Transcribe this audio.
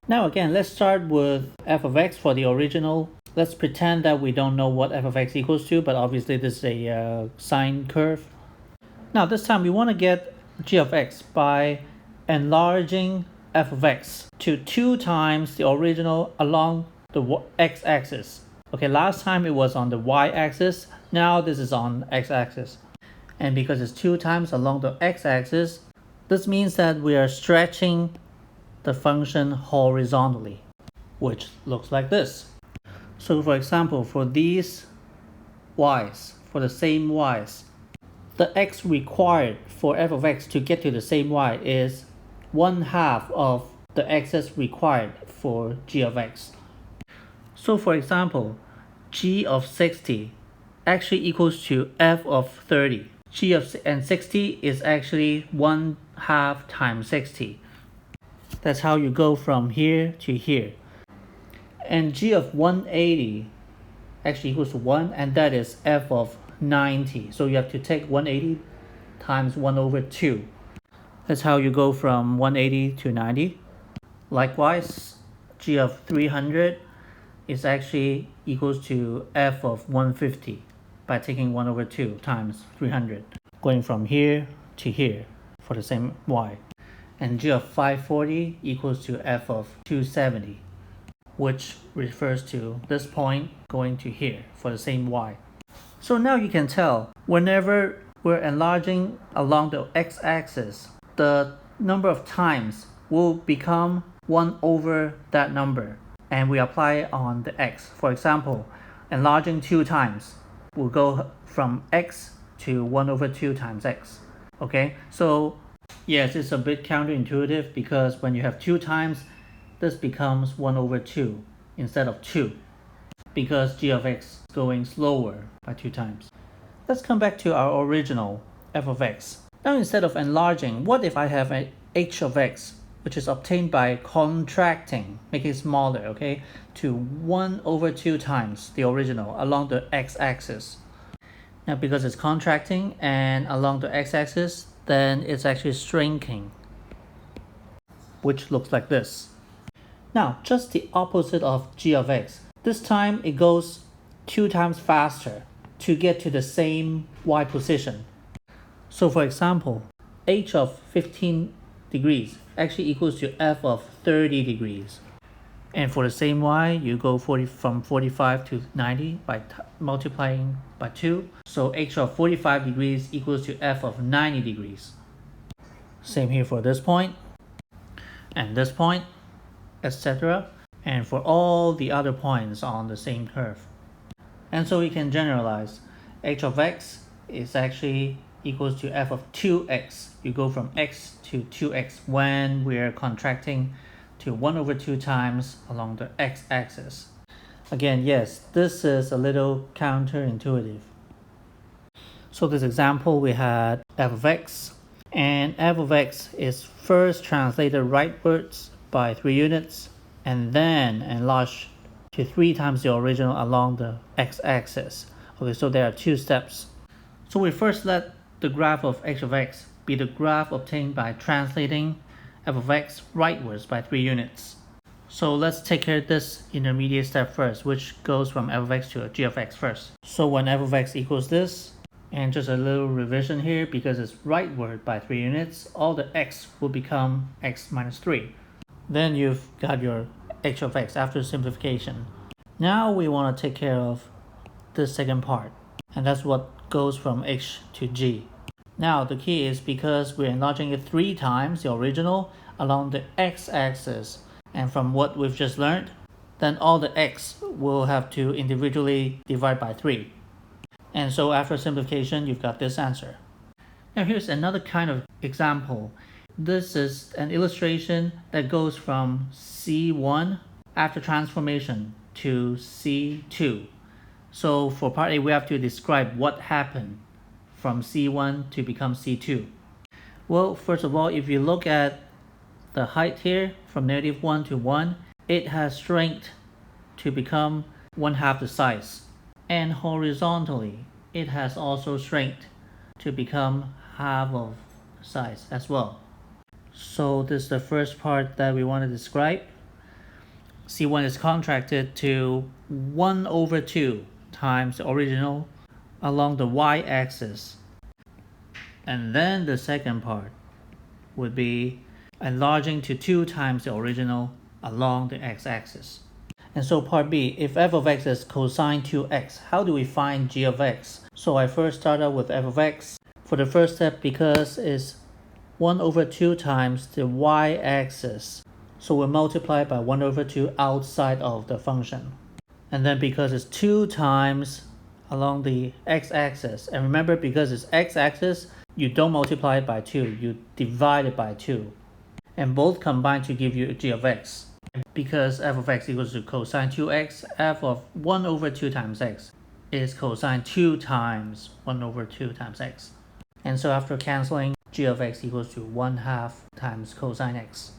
Now again, let's start with f of x for the original. Let's pretend that we don't know what f of x equals to, but obviously this is a sine curve. Now this time we want to get g of x by enlarging f of x to 2 times the original along the x-axis. Okay, last time it was on the y-axis, now this is on x-axis. And because it's 2 times along the x-axis, this means that we are stretching the function horizontally, which looks like this. So for example, for these y's, for the same y's, the x required for f of x to get to the same y is 1/2 of the x's required for g of x. So for example, g of 60 actually equals to f of 30. G of 60 is actually 1/2 times 60. That's how you go from here to here. And g of 180 actually equals to 1, and that is f of 90. So you have to take 180 times 1/2. That's how you go from 180 to 90. Likewise, g of 300 is actually equals to f of 150 by taking 1/2 times 300, going from here to here for the same y. And g of 540 equals to f of 270, which refers to this point going to here for the same y. So now you can tell, whenever we're enlarging along the x-axis, the number of times will become 1 over that number, and we apply it on the x. For example, enlarging 2 times will go from x to 1/2 times x. Okay, so yes, it's a bit counterintuitive because when you have 2 times, this becomes 1/2 instead of 2, because g of x is going slower by 2 times. Let's come back to our original f of x. Now instead of enlarging, what if I have a h of x, which is obtained by contracting, making it smaller, okay, to 1/2 times the original along the x-axis. Now because it's contracting and along the x-axis, then it's actually shrinking, which looks like this. Now, just the opposite of g of x. This time it goes 2 times faster to get to the same y position. So for example, h of 15 degrees actually equals to f of 30 degrees. And for the same y, you go from 45 to 90 by multiplying by 2. So h of 45 degrees equals to f of 90 degrees. Same here for this point, and this point, etc. And for all the other points on the same curve. And so we can generalize. H of x is actually equals to f of 2x. You go from x to 2x when we're contracting to 1/2 times along the x-axis. Again, yes, this is a little counterintuitive. So this example, we had f of x, and f of x is first translated rightwards by 3 units, and then enlarged to 3 times the original along the x-axis. Okay, so there are 2 steps. So we first let the graph of h of x be the graph obtained by translating f of x rightwards by 3 units. So let's take care of this intermediate step first, which goes from f of x to g of x first. So when f of x equals this, and just a little revision here, because it's rightward by 3 units, all the x will become x minus 3. Then you've got your h of x after simplification. Now we want to take care of this second part, and that's what goes from h to g. Now the key is, because we're enlarging it 3 times the original along the x-axis, and from what we've just learned, then all the x will have to individually divide by 3. And so after simplification, you've got this answer. Now here's another kind of example. This is an illustration that goes from C1 after transformation to C2. So for part A, we have to describe what happened from C1 to become C2. Well, first of all, if you look at the height here from -1 to 1, it has shrinked to become 1/2 the size. And horizontally, it has also shrinked to become half of the size as well. So this is the first part that we want to describe. C1 is contracted to 1 over 2 times the original along the y-axis. And then the second part would be enlarging to 2 times the original along the x-axis. And so part B, if f of x is cosine 2x, how do we find g of x? So I first start out with f of x. For the first step, because it's 1 over 2 times the y-axis, so we'll multiply by 1 over 2 outside of the function. And then because it's 2 times along the x-axis, and remember, because it's x-axis, you don't multiply it by 2, you divide it by 2. And both combine to give you g of x. Because f of x equals to cosine 2x, f of 1 over 2 times x is cosine 2 times 1 over 2 times x. And so after canceling, g of x equals to 1/2 times cosine x.